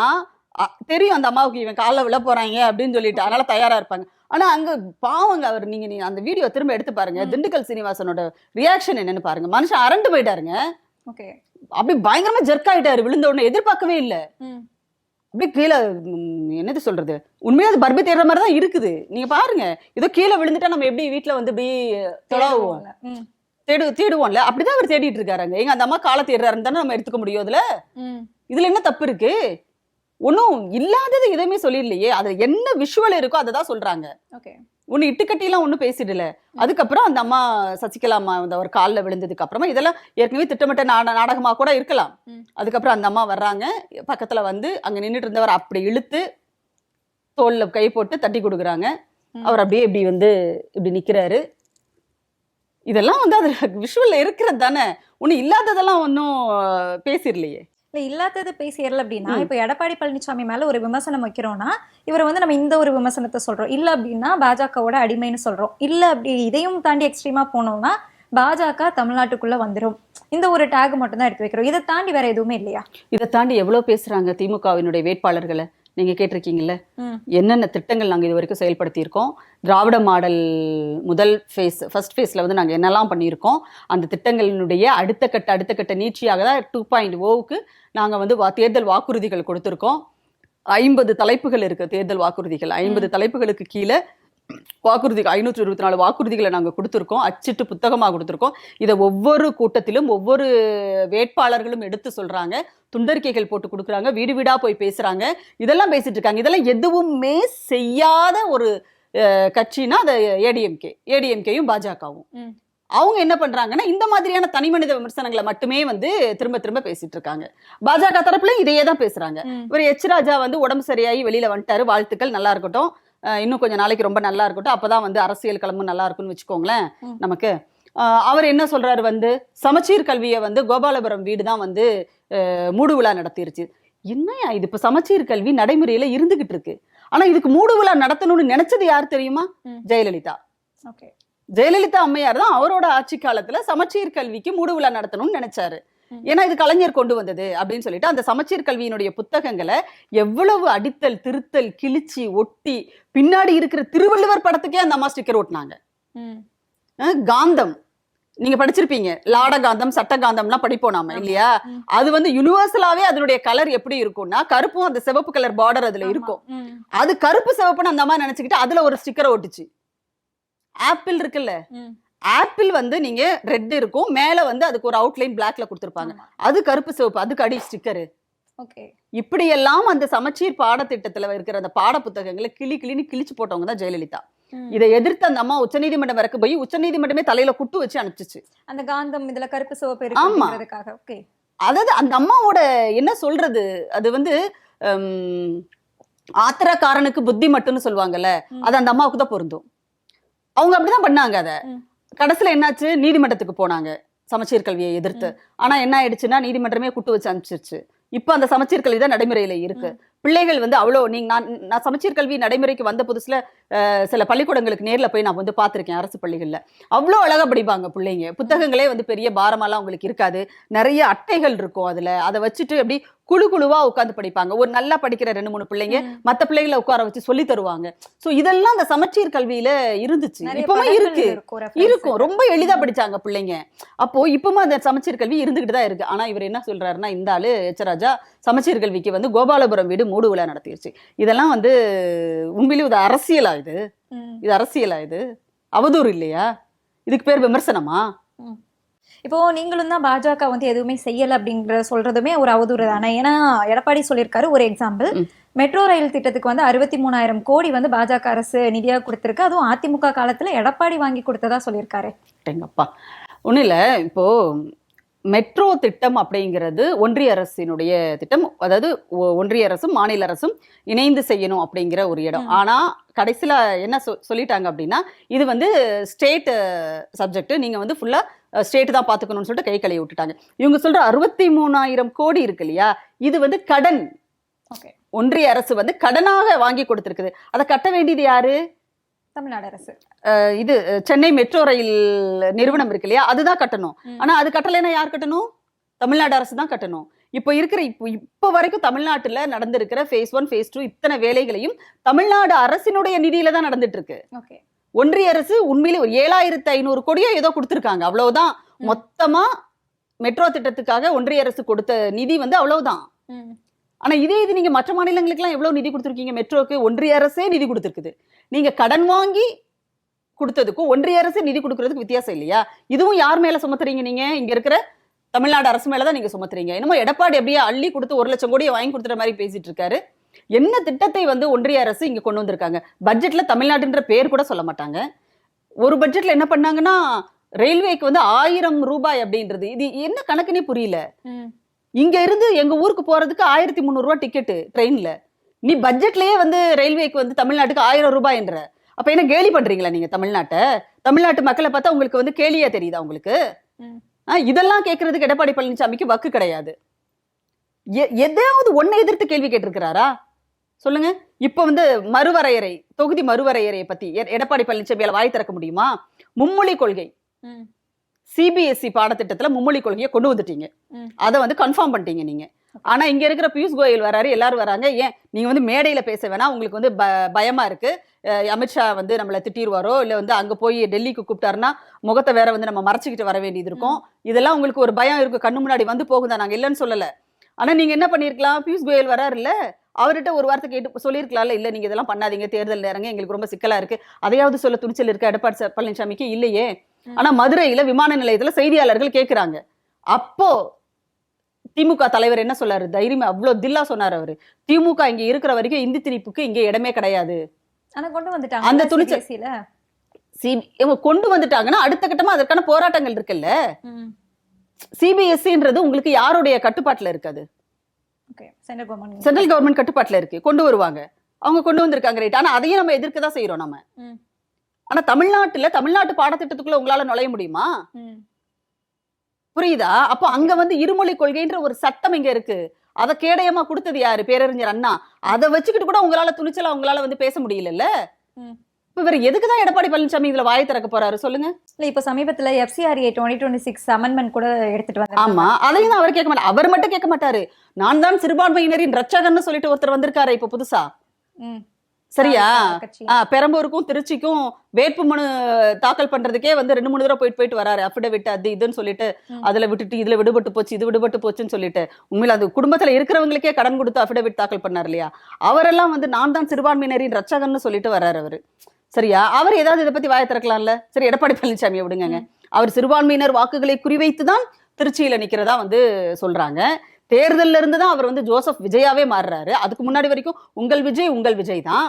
தெரியும் அந்த அம்மாவுக்கு இவன் காலில் விழ போறாங்க அப்படின்னு சொல்லிட்டு, அதனால தயாரா இருப்பாங்க. ஆனா அங்க பாவங்க அவர், நீங்க அந்த வீடியோ திரும்ப எடுத்து பாருங்க, திண்டுக்கல் சீனிவாசனோட ரியாக்ஷன் என்னன்னு பாருங்க. மனுஷன் அரண்டு போயிட்டாருங்க, அப்படி பயங்கரமா ஜெர்க் ஆயிட்டாரு. விழுந்த உடனே எதிர்பார்க்கவே இல்லை, அப்படியே கீழே என்னது சொல்றது, உண்மையா அது பர்பி தேடுற மாதிரி தான் இருக்குது. நீங்க பாருங்க, ஏதோ கீழே விழுந்துட்டா நம்ம எப்படி வீட்டுல வந்து இப்படி தொலைவோம், தேடுவோம்ல, அப்படிதான் அவர் தேடிட்டு இருக்காருங்க. எங்க அந்த அம்மா காலை தேடுறாருன்னு தானே நம்ம எடுத்துக்க முடியும். இதுல என்ன தப்பு இருக்கு? ஒன்னும் இல்லாதது எதுவுமே சொல்லிடலையே. அது என்ன விஷுவல் இருக்கோ அதை தான் சொல்றாங்க. ஒன்னு இட்டுக்கட்டிலாம் ஒன்னும் பேசிடல. அதுக்கப்புறம் அந்த அம்மா சசிகலா அம்மா வந்து அவர் காலில் விழுந்ததுக்கு அப்புறமா இதெல்லாம் ஏற்கனவே திட்டமிட்ட நாடகமா கூட இருக்கலாம். அதுக்கப்புறம் அந்த அம்மா வர்றாங்க, பக்கத்துல வந்து அங்க நின்றுட்டு இருந்தவர் அப்படி இழுத்து தோல்ல கை போட்டு தட்டி கொடுக்குறாங்க. அவர் அப்படியே இப்படி வந்து இப்படி நிக்கிறாரு. இதெல்லாம் வந்து அது விஷுவல்ல இருக்கிறது தானே, ஒன்னும் இல்லாததெல்லாம் ஒன்னும் பேசிடலையே. இல்லை, இல்லாதது பேசிடல அப்படின்னா, இப்போ எடப்பாடி பழனிசாமி மேல ஒரு விமர்சனம் வைக்கிறோம்னா இவர் வந்து நம்ம இந்த ஒரு விமர்சனத்தை சொல்றோம், இல்லை அப்படின்னா பாஜகவோட அடிமைன்னு சொல்றோம், இல்லை அப்படி இதையும் தாண்டி எக்ஸ்ட்ரீமா போனோம்னா பாஜக தமிழ்நாட்டுக்குள்ள வந்துடும், இந்த ஒரு டேக் மட்டும் தான் எடுத்து வைக்கிறோம். இதை தாண்டி வேற எதுவுமே இல்லையா? இதை தாண்டி எவ்வளவு பேசுறாங்க திமுகவினுடைய வேட்பாளர்களை நீங்க கேட்டிருக்கீங்கல்ல, என்னென்ன திட்டங்கள் நாங்க இது வரைக்கும் செயல்படுத்தி இருக்கோம். திராவிட மாடல் முதல் ஃபர்ஸ்ட் ஃபேஸ்ல வந்து நாங்க என்னெல்லாம் பண்ணியிருக்கோம், அந்த திட்டங்களினுடைய அடுத்த கட்ட நீட்சியாக தான் 2.0க்கு நாங்க வந்து தேர்தல் வாக்குறுதிகள் கொடுத்திருக்கோம். 50 தலைப்புகள் இருக்கு தேர்தல் வாக்குறுதிகள். 50 தலைப்புகளுக்கு கீழே வாக்குறுதிகள் 524 வாக்குறுதிகளை நாங்க கொடுத்திருக்கோம், அச்சிட்டு புத்தகமாக கொடுத்திருக்கோம். இதை ஒவ்வொரு கூட்டத்திலும் ஒவ்வொரு வேட்பாளர்களும் எடுத்து சொல்றாங்க, துண்டறிக்கைகள் போட்டு கொடுக்குறாங்க, வீடு வீடா போய் பேசுறாங்க, இதெல்லாம் பேசிட்டு இருக்காங்க. இதெல்லாம் எதுவுமே செய்யாத ஒரு கட்சினா அது ஏடிஎம்கேயும் பாஜகவும். அவங்க என்ன பண்றாங்கன்னா இந்த மாதிரியான தனி மனித விமர்சனங்களை மட்டுமே வந்து திரும்ப திரும்ப பேசிட்டு இருக்காங்க. பாஜக தரப்புல இதையே தான் பேசுறாங்க. இவர் எச் ராஜா வந்து உடம்பு சரியாகி வெளியில வந்துட்டாரு, வாழ்த்துக்கள், நல்லா இருக்கட்டும், இன்னும் கொஞ்சம் நாளைக்கு ரொம்ப நல்லா இருக்கட்டும், அப்பதான் வந்து அரசியல் களமும் நல்லா இருக்கும்னு வச்சுக்கோங்களேன் நமக்கு. அவர் என்ன சொல்றாரு, வந்து சமச்சீர் கல்வியை வந்து கோபாலபுரம் வீடு தான் வந்து மூடு விழா நடத்திருச்சு. என்னையா இது, இப்ப சமச்சீர் கல்வி நடைமுறையில இருந்துகிட்டு இருக்கு, ஆனா இதுக்கு மூடு விழா நடத்தணும்னு நினைச்சது யார் தெரியுமா? ஜெயலலிதா. ஜெயலலிதா அம்மையார் தான் அவரோட ஆட்சி காலத்துல சமச்சீர் கல்விக்கு மூடு விழா நடத்தணும்னு நினைச்சாரு. ஏன்னா இது கலைஞர் கொண்டு வந்தது அப்படின்னு சொல்லிட்டு அந்த சமச்சீர் கல்வியினுடைய புத்தகங்களை எவ்வளவு அடித்தல் திருத்தல் கிழிச்சி ஒட்டி, பின்னாடி இருக்கிற திருவள்ளுவர் படத்துக்கே அந்த அம்மா ஸ்டிக்கர் ஒட்டினாங்க. காந்தம் நீங்க படிச்சிருப்பீங்க, லாட காந்தம் சட்ட காந்தம்லாம் படிப்போம் நாம இல்லையா? அது வந்து யூனிவர்சலாவே அதனுடைய கலர் எப்படி இருக்கும்னா கருப்பும் அந்த சிவப்பு கலர் பார்டர் அதுல இருக்கும். அது கருப்பு சிவப்புன்னு அந்த அம்மா நினைச்சுக்கிட்டு அதுல ஒரு ஸ்டிக்கரை ஒட்டுச்சு. ஆப்பிள் இருக்குல்ல, ஆப்பிள் வந்து நீங்க ரெட் இருக்கும், மேல வந்து அதுக்கு ஒரு அவுட்லைன் பிளாக்ல கொடுத்துருப்பாங்க, அது கருப்பு சிவப்பு, அதுக்கு அடி ஸ்டிக்கரு. ஓகே. இப்படியெல்லாம் அந்த சமச்சீர் பாடத்திட்டத்துல இருக்கிற அந்த பாட புத்தகங்களை கிளின்னு கிழிச்சு போட்டவங்க தான் ஜெயலலிதா. இதை எதிர்த்து அந்த அம்மா உச்சநீதிமன்றம் வரைக்கும் போய் உச்சநீதிமன்றமே தலையில குட்டு வச்சு அனுப்பிச்சிச்சு. அந்த காந்தம் இதுல கருப்பு சிவப்பு ஆமா. இருக்குறதுக்காக. ஓகே. அதாவது அந்த அம்மாவோட என்ன சொல்றது, அது வந்து ஆத்திரக்காரனுக்கு புத்தி மட்டும்னு சொல்லுவாங்கல்ல, அது அந்த அம்மாவுக்கு தான் பொருந்தும். அவங்க அப்படிதான் பண்ணாங்க. அத கடைசியில என்னாச்சு, நீதிமன்றத்துக்கு போனாங்க சமச்சீர் கல்வியை எதிர்த்து. ஆனா என்ன ஆயிடுச்சுன்னா நீதிமன்றமே குட்டு வச்சு அனுப்பிச்சிருச்சு. இப்ப அந்த சமச்சீர் கல்வி தான் நடைமுறையில இருக்கு. பிள்ளைகள் வந்து அவ்வளோ நான் சமச்சீர் கல்வி நடைமுறைக்கு வந்த புதுசுல சில பள்ளிக்கூடங்களுக்கு நேர்ல போய் நான் வந்து பார்த்திருக்கேன். அரசு பள்ளிகள்ல அவ்வளோ அழகா படிப்பாங்க பிள்ளைங்க. புத்தகங்களே வந்து பெரிய பாரமாலாம் அவங்களுக்கு இருக்காது. நிறைய அட்டைகள் இருக்கும் அதுல. அதை வச்சுட்டு அப்படி குழுவா உட்காந்து படிப்பாங்க. ஒரு நல்லா படிக்கிற 2-3 பிள்ளைங்க மத்த பிள்ளைகளை உட்கார வச்சு சொல்லி தருவாங்க. சோ இதெல்லாம் அந்த சமச்சீர் கல்வியில இருந்துச்சு. இப்பவுமே இருக்கும். ரொம்ப எளிதா படிச்சாங்க பிள்ளைங்க. அப்போ இப்பவும் அந்த சமச்சீர் கல்வி இருந்துகிட்டு தான் இருக்கு. ஆனா இவர் என்ன சொல்றாருன்னா, இந்த ஆளு எச்சராஜா சமச்சீர் கல்விக்கு வந்து கோபாலபுரம் வீடு மூடு விழா நடத்திடுச்சு. இதெல்லாம் வந்து உண்மையிலேயே இது அரசியலா? இது அரசியலா? இது அவதூறு இல்லையா? இதுக்கு பேர் விமர்சனமா? இப்போ நீங்களும் தான் பாஜக வந்து எதுவுமே செய்யல அப்படிங்கிற சொல்றதுமே ஒரு அவதூறு தானே. ஏன்னா எடப்பாடி சொல்லியிருக்காரு, ஒரு எக்ஸாம்பிள், மெட்ரோ ரயில் திட்டத்துக்கு வந்து 63,000 கோடி வந்து பாஜக அரசு நிதியா கொடுத்திருக்கு. அதுவும் அதிமுக காலத்துல எடப்பாடி வாங்கி கொடுத்ததா சொல்லியிருக்காரு. எங்கப்பா ஒன்றும் இல்லை. இப்போ மெட்ரோ திட்டம் அப்படிங்கிறது ஒன்றிய அரசினுடைய திட்டம். அதாவது ஒன்றிய அரசும் மாநில அரசும் இணைந்து செய்யணும் அப்படிங்கிற ஒரு இடம். ஆனா கடைசியில என்ன சொல்லிட்டாங்க அப்படின்னா, இது வந்து ஸ்டேட் சப்ஜெக்ட், நீங்க வந்து ஃபுல்லா ஸ்டேட் தான் பாத்துக்கணும்னு சொல்லிட்டு கை கழுவி விட்டுட்டாங்க. இவங்க சொல்ற 63,000 கோடி இருக்கு இல்லையா, இது வந்து கடன். ஒன்றிய அரசு வந்து கடனாக வாங்கி கொடுத்திருக்குது. அதை கட்ட வேண்டியது யாரு? தமிழ்நாடு அரசு. இது சென்னை மெட்ரோ ரயில் நிறுவனம் இருக்கு இல்லையா, அதுதான் கட்டணும். ஆனா அது கட்டலைன்னா யார் கட்டணும்? தமிழ்நாடு அரசு தான் கட்டணும். இப்போ வரைக்கும் தமிழ்நாட்டுல நடந்திருக்கிற phase 1 phase 2 இத்தனை வேலைகளையும் தமிழ்நாடு அரசினுடைய நிதியில தான் நடந்துட்டு இருக்கு. ஒன்றிய அரசு உண்மையிலே ஒரு 7,500 கோடியோ ஏதோ கொடுத்திருக்காங்க, அவ்வளவுதான். மொத்தமா மெட்ரோ திட்டத்துக்காக ஒன்றிய அரசு கொடுத்த நிதி வந்து அவ்வளவுதான். ஆனா இதே இது நீங்க மற்ற மாநிலங்களுக்கு எல்லாம் எவ்வளவு நிதி கொடுத்திருக்கீங்க? மெட்ரோக்கு ஒன்றிய அரசே நிதி கொடுத்திருக்குது. நீங்க கடன் வாங்கி கொடுத்ததுக்கும் ஒன்றிய அரசு நிதி கொடுக்கறதுக்கு வித்தியாசம் இல்லையா? இதுவும் யார் மேல சுமத்துறீங்க? நீங்க இங்க இருக்கிற தமிழ்நாடு அரசு மேலதான் நீங்க சுமத்துறீங்க. என்னமோ எடப்பாடி அப்படியே அள்ளி கொடுத்து 1 லட்சம் கோடியை வாங்கி கொடுத்துற மாதிரி பேசிட்டு இருக்காரு. என்ன திட்டத்தை வந்து ஒன்றிய அரசு இங்க கொண்டு வந்திருக்காங்க? பட்ஜெட்ல தமிழ்நாடுன்ற பேர் கூட சொல்ல மாட்டாங்க. ஒரு பட்ஜெட்ல என்ன பண்ணாங்கன்னா, ரயில்வேக்கு வந்து 1000 ரூபாய் அப்படின்றது இது என்ன கணக்குன்னே புரியல. இங்க இருந்து எங்க ஊருக்கு போறதுக்கு 1300 ரூபாய் டிக்கெட் ட்ரெயின்ல. நீ பட்ஜெட்லயே வந்து ரயில்வேக்கு வந்து தமிழ்நாட்டுக்கு 1000 ரூபாய் என்ற, அப்ப என்ன கேலி பண்றீங்களா நீங்க தமிழ்நாட்டு மக்களை பார்த்தா உங்களுக்கு வந்து கேலியா தெரியுதா உங்களுக்கு? இதெல்லாம் கேட்கறதுக்கு எடப்பாடி பழனிசாமிக்கு வக்கு கிடையாது. எதாவது ஒன்னை எதிர்த்து கேள்வி கேட்டிருக்கிறாரா சொல்லுங்க. இப்ப வந்து மறுவரையறை, தொகுதி மறுவரையறையை பத்தி எடப்பாடி பழனிசாமியால வாய் திறக்க முடியுமா? மும்மொழி கொள்கை, சிபிஎஸ்இ பாடத்திட்டத்துல மும்மொழி கொள்கையை கொண்டு வந்துட்டீங்க, அதை வந்து கன்ஃபார்ம் பண்ணிட்டீங்க நீங்க. ஆனா இங்க இருக்கிற பியூஷ் கோயல் வராரு, எல்லாரும் வராங்க. ஏன் நீங்க வந்து மேடையில பேச வேணாம், உங்களுக்கு வந்து பயமா இருக்கு, அமித்ஷா வந்து நம்மளை திட்டிடுவாரோ, இல்ல வந்து அங்க போய் டெல்லிக்கு கூப்பிட்டாருன்னா முகத்தை வேற வந்து நம்ம மறைச்சிக்கிட்டு வர வேண்டியது இருக்கும், இதெல்லாம் உங்களுக்கு ஒரு பயம் இருக்கு, கண்ணு முன்னாடி வந்து போகுதா? நாங்க இல்லைன்னு சொல்லல. ஆனா நீங்க என்ன பண்ணிருக்கலாம், பியூஷ் கோயல் வராரு இல்ல, அவர்கிட்ட ஒரு வார்த்தை கேட்டு சொல்லியிருக்கலாம்ல, இல்ல நீங்க இதெல்லாம் பண்ணாதீங்க, தேர்தல் நேரங்க எங்களுக்கு ரொம்ப சிக்கலா இருக்கு, அதையாவது சொல்ல துணிச்சல் இருக்கு எடப்பாடி பழனிசாமிக்கு இல்லையே. ஆனா மதுரையில விமான நிலையத்துல செய்தியாளர்கள் கேட்கிறாங்க. அப்போ திமுக தலைவர் என்ன சொல்லாரு? தைரியமா அவ்வளவு தில்லா சொன்னார் அவரு, திமுக இங்க இருக்கிற வரைக்கும் இந்தி திணிப்புக்கு இங்க இடமே கிடையாது. அந்த துணிச்சல் கொண்டு வந்துட்டாங்கன்னா அடுத்த கட்டமா அதற்கான போராட்டங்கள் இருக்குல்ல. சிபிஎஸ்இன்றது உங்களுக்கு யாருடைய கட்டுப்பாட்டுல இருக்காது? சென்ட்ரல் கவர்மெண்ட் கட்டுப்பாட்டுல இருக்கு, கொண்டு வருவாங்க, அவங்க கொண்டு வந்திருக்காங்க, ரைட். ஆனா அதையும் நம்ம எதிர்க்க தான் செய்யறோம் நம்ம. ஆனா தமிழ்நாட்டு பாடத்திட்டத்துக்குள்ள உங்களால நுழைய முடியுமா? புரியுதா? அப்போ அங்க வந்து இருமொழி கொள்கைன்ற ஒரு சட்டம் இங்க இருக்கு, அதை கேடயமா கொடுத்தது யாரு? பேரறிஞர் அண்ணா. அதை வச்சுக்கிட்டு கூட உங்களால துணிச்சலா உங்களால வந்து பேச முடியல. இப்ப வேற எதுக்குதான் எடப்பாடி பழனிசாமி இதுல வாயை திறக்க போறாரு சொல்லுங்க? இப்ப சமீபத்துல FCRA 2026 அமெண்ட்மெண்ட் கூட எடுத்துட்டு வந்தாங்க. ஆமா, அதையும் அவர் கேட்க மாட்டாரு. அவர் மட்டும் கேட்க மாட்டாரு, நான் தான் சிறுபான்மையினரின் ரட்சகன்னு சொல்லிட்டு ஒருத்தர் வந்திருக்காரு இப்ப புதுசா, சரியா? பெரம்பூருக்கும் திருச்சிக்கும் வேட்புமனு தாக்கல் பண்றதுக்கே வந்து 2-3 தடவை போயிட்டு வராரு, அஃபிடவிட் அது இதுன்னு சொல்லிட்டு, அதுல விட்டுட்டு இதுல விடுபட்டு போச்சு, இது விடுபட்டு போச்சுன்னு சொல்லிட்டு. உண்மையில அது குடும்பத்துல இருக்கிறவங்களுக்கே கடன் கொடுத்து அஃபிடவிட் தாக்கல் பண்ணார் இல்லையா? அவரெல்லாம் வந்து நான் தான் சிறுபான்மையினரின் ரட்சகன்னு சொல்லிட்டு வர்றாரு அவரு, சரியா? அவர் ஏதாவது இதை பத்தி வாய திறக்கலாம்ல? சரி, எடப்பாடி பழனிசாமியை விடுங்க, அவர் சிறுபான்மையினர் வாக்குகளை குறிவைத்துதான் திருச்சியில நிக்கிறதா வந்து சொல்றாங்க. தேர்தல்ல இருந்து தான் அவர் வந்து ஜோசப் விஜயாவே மாறுறாரு. அதுக்கு முன்னாடி வரைக்கும் உங்கள் விஜய் தான்,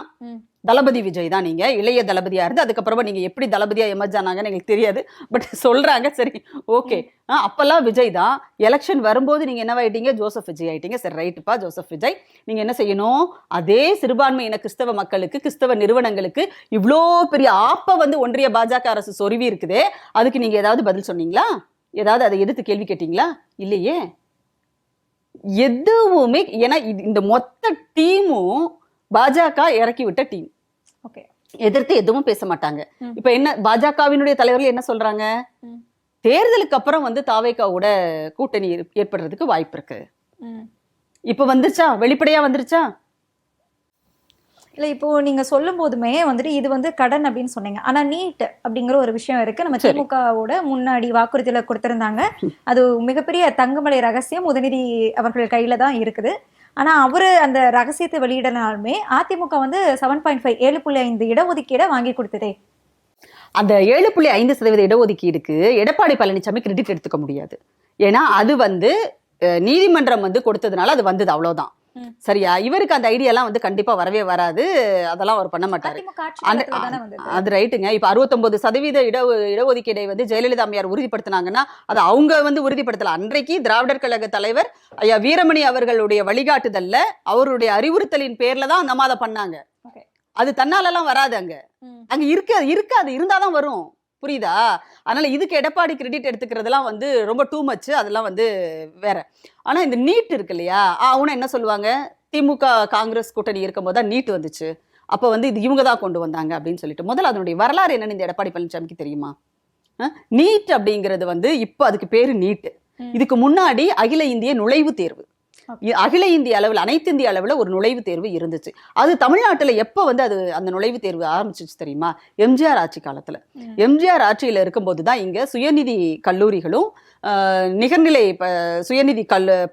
தளபதி விஜய் தான், நீங்க இளைய தளபதியா இருந்து அதுக்கப்புறமா நீங்க எப்படி தளபதியா எமர்ஜ் ஆனாங்கன்னு எங்களுக்கு தெரியாது, பட் சொல்றாங்க. சரி, ஓகே. அப்பெல்லாம் விஜய் தான். எலெக்ஷன் வரும்போது நீங்க என்னவாயிட்டீங்க? ஜோசப் விஜய் ஆயிட்டீங்க. சரி, ரைட்டுப்பா, ஜோசப் விஜய். நீங்க என்ன செய்யணும்? அதே சிறுபான்மையின கிறிஸ்தவ மக்களுக்கு, கிறிஸ்தவ நிறுவனங்களுக்கு இவ்வளோ பெரிய ஆப்ப வந்து ஒன்றிய பாஜக அரசு சொருவி இருக்குதே, அதுக்கு நீங்க ஏதாவது பதில் சொன்னீங்களா? ஏதாவது அதை எதிர்த்து கேள்வி கேட்டீங்களா? இல்லையே, எதுவுமே. ஏன்னா இந்த மொத்த டீமும் பாஜக இறக்கி விட்ட டீம். ஓகே, எதிர்த்து எதுவும் பேச மாட்டாங்க. இப்ப என்ன பாஜகவினுடைய தலைவர்கள் என்ன சொல்றாங்க? தேர்தலுக்கு அப்புறம் வந்து தாவேகாவோட கூட்டணி ஏற்படுறதுக்கு வாய்ப்பு இருக்கு. இப்ப வந்துருச்சா? வெளிப்படையா வந்துருச்சா? இல்ல இப்போ நீங்க சொல்லும் போதுமே வந்துட்டு இது வந்து கடன் அப்படின்னு சொன்னீங்க. ஆனா நீட் அப்படிங்கிற ஒரு விஷயம் இருக்கு. நம்ம திமுகவோட முன்னாடி வாக்குறுதியில கொடுத்திருந்தாங்க. அது மிகப்பெரிய தங்கமலை ரகசியம் உதயநிதி அவர்கள் கையில தான் இருக்குது. ஆனா அவரு அந்த ரகசியத்தை வெளியிடனாலுமே அதிமுக வந்து 7.5 7.5 இடஒதுக்கீடை வாங்கி கொடுத்ததே. அந்த 7.5% இடஒதுக்கீடுக்கு எடப்பாடி பழனிசாமி கிரெடிட் எடுத்துக்க முடியாது. ஏன்னா அது வந்து நீதிமன்றம் வந்து கொடுத்ததுனால அது வந்தது, அவ்வளவுதான். சரியா? இவருக்கு அந்த ஐடியாலாம் வந்து கண்டிப்பா வரவே வராது. அதெல்லாம் அவர் பண்ண மாட்டாரு. அது ரைட்டுங்க. இப்ப 69% இடஒதுக்கீடை வந்து ஜெயலலிதா அம்மையார் உறுதிப்படுத்தினாங்கன்னா அது அவங்க வந்து உறுதிப்படுத்தல. அன்றைக்கு திராவிடர் கழக தலைவர் ஐயா வீரமணி அவர்களுடைய வழிகாட்டுதல்ல, அவருடைய அறிவுறுத்தலின் பேர்ல தான் அந்த மாதிரி பண்ணாங்க. அது தன்னாலெல்லாம் வராது. அங்க இருக்காது, இருந்தாதான் வரும். புரியுதா? அதனால இதுக்கு எடப்பாடி கிரெடிட் எடுத்துக்கிறதுலாம் வந்து ரொம்ப டூ மச். அதெல்லாம் வந்து வேற. ஆனா இந்த நீட் இருக்கு இல்லையா, அவனை என்ன சொல்லுவாங்க? திமுக காங்கிரஸ் கூட்டணி இருக்கும் போது தான் நீட் வந்துச்சு, அப்ப வந்து இது இவங்க தான் கொண்டு வந்தாங்க அப்படின்னு சொல்லிட்டு. முதல்ல அதனுடைய வரலாறு என்னன்னு இந்த எடப்பாடி பழனிசாமிக்கு தெரியுமா? நீட் அப்படிங்கிறது வந்து இப்ப அதுக்கு பேரு நீட். இதுக்கு முன்னாடி அகில இந்திய நுழைவுத் தேர்வு, அகில இந்திய அளவில், அனைத்து இந்திய அளவில் ஒரு நுழைவுத் தேர்வு இருந்துச்சு. அது தமிழ்நாட்டில் எப்போ வந்து அது அந்த நுழைவுத் தேர்வு ஆரம்பிச்சிச்சு தெரியுமா? எம்ஜிஆர் ஆட்சி காலத்தில். எம்ஜிஆர் ஆட்சியில் இருக்கும்போது தான் இங்கே சுயநிதி கல்லூரிகளும் நிகர்நிலை சுயநிதி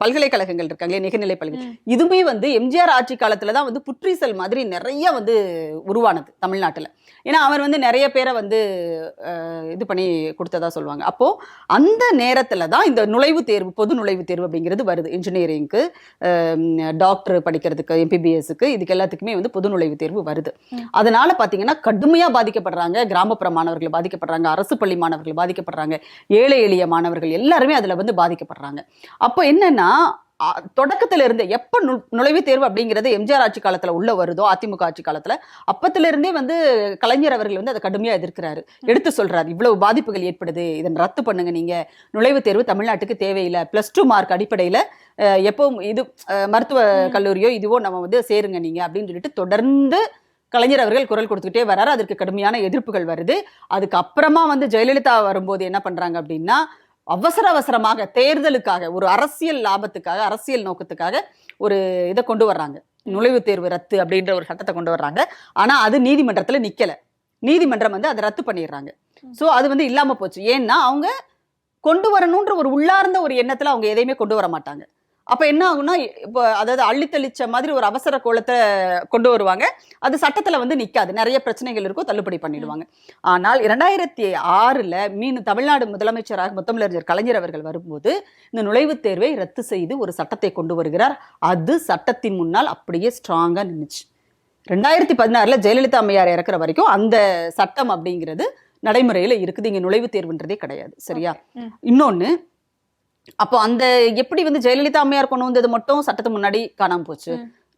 பல்கலைக்கழகங்கள் இருக்காங்களே, நிகர்நிலை பல்கலை, இதுவுமே வந்து எம்ஜிஆர் ஆட்சி காலத்தில் தான் வந்து புற்றீசல் மாதிரி நிறைய வந்து உருவானது தமிழ்நாட்டில். ஏன்னா அவர் வந்து நிறைய பேரை வந்து இது பண்ணி கொடுத்ததா சொல்லுவாங்க. அப்போ அந்த நேரத்தில் தான் இந்த நுழைவுத் தேர்வு, பொது நுழைவுத் தேர்வு அப்படிங்கிறது வருது. இன்ஜினியரிங்க்கு, டாக்டர் படிக்கிறதுக்கு, எம்பிபிஎஸ்க்கு, இதுக்கு எல்லாத்துக்குமே வந்து பொது நுழைவுத் தேர்வு வருது. அதனால பார்த்தீங்கன்னா கடுமையாக பாதிக்கப்படுறாங்க கிராமப்புற மாணவர்கள், பாதிக்கப்படுறாங்க அரசு பள்ளி மாணவர்கள், பாதிக்கப்படுறாங்க ஏழை எளிய மாணவர்கள், எல்லாருமே அதில் வந்து பாதிக்கப்படுறாங்க. அப்போ என்னன்னா தொடக்கத்துல இருந்து எப்ப நுழைவுத் தேர்வு அப்படிங்கிறது எம்ஜிஆர் ஆட்சி காலத்துல உள்ள வருதோ, அதிமுக ஆட்சி காலத்துல, அப்பத்துல இருந்தே வந்து கலைஞர் அவர்கள் வந்து அதை கடுமையா எதிர்க்கிறாரு. எடுத்து சொல்றாரு, இவ்வளவு பாதிப்புகள் ஏற்படுது, இதன் ரத்து பண்ணுங்க, நீங்க நுழைவுத் தேர்வு தமிழ்நாட்டுக்கு தேவையில்லை, +2 மார்க் அடிப்படையில எப்பவும் இது மருத்துவ கல்லூரியோ இதுவோ நம்ம வந்து சேருங்க நீங்க அப்படின்னு சொல்லிட்டு தொடர்ந்து கலைஞர் அவர்கள் குரல் கொடுத்துக்கிட்டே வராரு. அதற்கு கடுமையான எதிர்ப்புகள் வருது. அதுக்கு அப்புறமா வந்து ஜெயலலிதா வரும்போது என்ன பண்றாங்க அப்படின்னா, அவசரமாக தேர்தலுக்காக, ஒரு அரசியல் லாபத்துக்காக, அரசியல் நோக்கத்துக்காக ஒரு இதை கொண்டு வர்றாங்க, நுழைவுத் தேர்வு ரத்து அப்படின்ற ஒரு சட்டத்தை கொண்டு வர்றாங்க. ஆனா அது நீதிமன்றத்துல நிக்கல. நீதிமன்றம் வந்து அதை ரத்து பண்ணிடுறாங்க. ஸோ அது வந்து இல்லாம போச்சு. ஏன்னா அவங்க கொண்டு வரணுன்ற ஒரு உள்ளார்ந்த ஒரு எண்ணத்துல அவங்க எதையுமே கொண்டு வர மாட்டாங்க. அப்ப என்ன ஆகும்னா, இப்போ அதாவது அள்ளித்தளிச்ச மாதிரி ஒரு அவசர கோலத்தை கொண்டு வருவாங்க. அது சட்டத்துல வந்து நிக்காது, நிறைய பிரச்சனைகள் இருக்கும், தள்ளுபடி பண்ணிடுவாங்க. ஆனால் 2006 தமிழ்நாடு முதலமைச்சராக முத்தமிழறிஞர் கலைஞர் அவர்கள் வரும்போது இந்த நுழைவுத் தேர்வை ரத்து செய்து ஒரு சட்டத்தை கொண்டு வருகிறார். அது சட்டத்தின் முன்னால் அப்படியே ஸ்ட்ராங்கா நின்றுச்சு. 2016 ஜெயலலிதா அம்மையார் இறக்குற வரைக்கும் அந்த சட்டம் அப்படிங்கிறது நடைமுறையில இருக்குது. இங்க நுழைவுத் தேர்வுன்றதே கிடையாது. சரியா? இன்னொன்னு, அப்போ அந்த எப்படி வந்து ஜெயலலிதா அம்மையார் கொண்டு வந்தது மட்டும் சட்டத்து முன்னாடி காணாம போச்சு,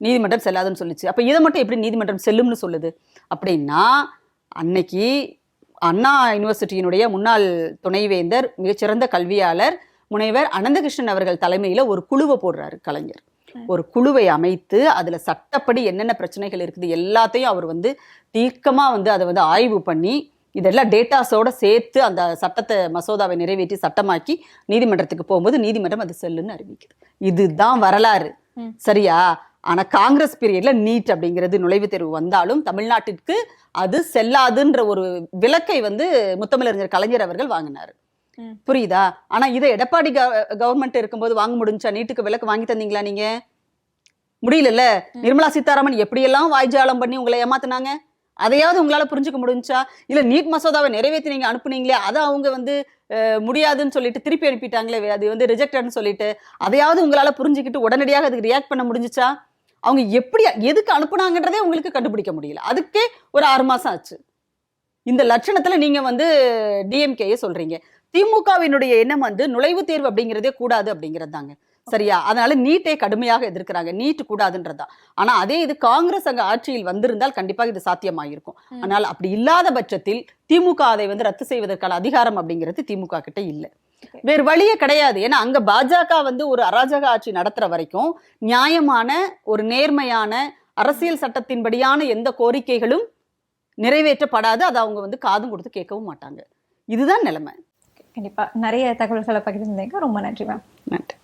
நீதிமன்றம் செல்லாதுன்னு சொல்லிச்சு. அப்ப இதை மட்டும் எப்படி நீதிமன்றம் செல்லும்னு சொல்லுது அப்படின்னா, அன்னைக்கு அண்ணா யூனிவர்சிட்டியினுடைய முன்னாள் துணைவேந்தர், மிகச்சிறந்த கல்வியாளர் முனைவர் அனந்தகிருஷ்ணன் அவர்கள் தலைமையில ஒரு குழுவை போடுறாரு கலைஞர். ஒரு குழுவை அமைத்து அதுல சட்டப்படி என்னென்ன பிரச்சனைகள் இருக்குது எல்லாத்தையும் அவர் வந்து தீர்க்கமா வந்து அதை வந்து ஆய்வு பண்ணி இதெல்லாம் டேட்டாஸோட சேர்த்து அந்த சட்டத்தை, மசோதாவை நிறைவேற்றி சட்டமாக்கி நீதிமன்றத்துக்கு போகும்போது நீதிமன்றம் அது செல்லுன்னு அறிவிக்குது. இதுதான் வரலாறு. சரியா? ஆனா காங்கிரஸ் பீரியட்ல நீட் அப்படிங்கிறது நுழைவுத் தேர்வு வந்தாலும் தமிழ்நாட்டிற்கு அது செல்லாதுன்ற ஒரு விலக்கை வந்து முத்தமிழறிஞர் கலைஞர் அவர்கள் வாங்கினாரு. புரியுதா? ஆனா இதை எடப்பாடி கவர்மெண்ட் இருக்கும்போது வாங்க முடிஞ்சா? நீட்டுக்கு விலக்கு வாங்கி தந்தீங்களா? நீங்க முடியல. நிர்மலா சீதாராமன் எப்படியெல்லாம் வாய்ஜாலம் பண்ணி உங்களை ஏமாத்தினாங்க. அதையாவது உங்களால புரிஞ்சுக்க முடிஞ்சா? இல்ல நீட் மசோதாவை நிறைவேற்றி நீங்க அனுப்புனீங்களே அதை அவங்க வந்து முடியாதுன்னு சொல்லிட்டு திருப்பி அனுப்பிட்டாங்களே, அது வந்து ரிஜெக்டட்னு சொல்லிட்டு, அதையாவது உங்களால புரிஞ்சுக்கிட்டு உடனடியாக அதுக்கு ரியாக்ட் பண்ண முடிஞ்சுச்சா? அவங்க எப்படி எதுக்கு அனுப்புனாங்கன்றதே உங்களுக்கு கண்டுபிடிக்க முடியல. அதுக்கே ஒரு 6 மாசம் ஆச்சு. இந்த லட்சணத்துல நீங்க வந்து டிஎம்கேயே சொல்றீங்க. திமுகவினுடைய எண்ணம் வந்து நுழைவுத் தேர்வு அப்படிங்கிறதே கூடாது அப்படிங்கிறது தாங்க. சரியா? அதனால நீட்டை கடுமையாக எதிர்க்கிறாங்க. நீட் கூடாதுன்றதுதான். ஆனா அதே இது காங்கிரஸ் அங்க ஆட்சியில் வந்திருந்தால் கண்டிப்பாக இது சாத்தியமாயிருக்கும். ஆனால் அப்படி இல்லாத பட்சத்தில் திமுக அதை வந்து ரத்து செய்வதற்கான அதிகாரம் அப்படிங்கிறது திமுக கிட்ட இல்ல. வேறு வழியே கிடையாது. ஏன்னா அங்க பாஜக வந்து ஒரு அராஜக ஆட்சி நடத்துற வரைக்கும் நியாயமான ஒரு நேர்மையான அரசியல் சட்டத்தின்படியான எந்த கோரிக்கைகளும் நிறைவேற்றப்படாது. அதை அவங்க வந்து காதும் கொடுத்து கேட்கவும் மாட்டாங்க. இதுதான் நிலைமை. கண்டிப்பா நிறைய தகவல்களை பகிர்ந்தீங்க. ரொம்ப நன்றி மேம். நன்றி.